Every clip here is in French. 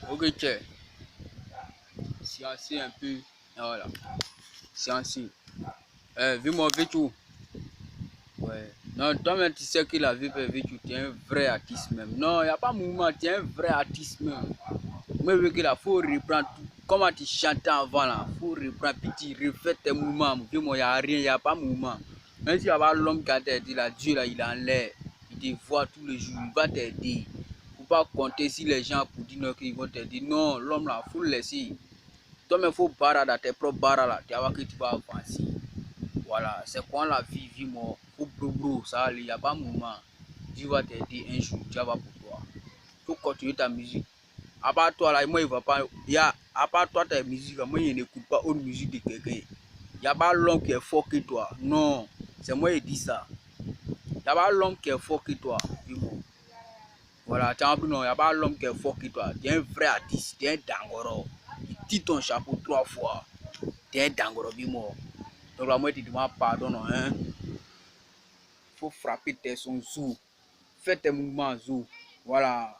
Ok, tiens, sciencer un peu. Voilà, sciencer. Vis-moi, vis-tu. Ouais. Non, toi-même, tu sais que la vie peut vite, tu es un vrai artiste même. Non, il n'y a pas mouvement, tu es un vrai artiste même. Moi, je veux que là, faut reprendre tout. Comment tu chantais avant là, faut reprendre, puis tu refais tes mouvements. Vis-moi, il n'y a rien, il n'y a pas mouvement. Même s'il y a pas l'homme qui a dit là, Dieu là, il est en l'air. Il te voit tous les jours, il va t'aider. Faut pas compter si les gens pour dire qu'ils vont t'aider. Non, l'homme là, faut le laisser. Toi-même, faut barrer dans tes propres barres là, tu vas voir que tu vas avancer. Voilà, c'est quoi la vie, vie-moi. Faut bro, ça, il n'y a pas de moment. Dieu va t'aider un jour, tu vas voir pour toi. Faut continuer ta musique. À part toi là, moi il va pas. À part toi ta musique, moi je n'écoute pas autre musique de quelqu'un. Il n'y a pas l'homme qui est fort que toi. Non, c'est moi qui dis ça. Il n'y a pas l'homme qui est fort que toi. Voilà, tu as compris, non, il n'y a pas l'homme qui est fort que toi. Tu es un vrai artiste, tu es un dangoro. Tu tires ton chapeau 3 fois. Tu es un dangoro, dis-moi. Donc là, moi, je te demande pardon, non, hein. Faut frapper tes sons zou. Fais tes mouvements zou. Voilà.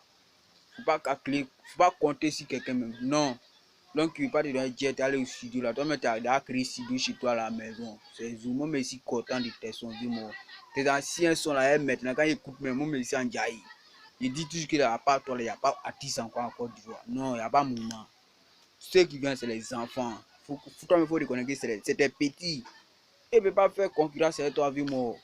Faut pas calculer, faut pas compter sur quelqu'un même. Non. Donc, il ne pas te donner jet, aller au studio là. Toi-même, tu as créé studio chez toi à la maison. C'est zou. Moi, mais si content de tes sons, dis-moi. Tes anciens sont là, maintenant, quand ils écoutent, mais moi, mais c'est en jaillit. Il dit toujours qu'il n'y a pas toi, il n'y a pas artiste encore en Côte d'Ivoire. Non, il n'y a pas mouvement. Ceux qui viennent, c'est les enfants. Toi-même, il faut reconnaître que c'est des petits. Et ne peut pas faire concurrence avec toi, vie moi.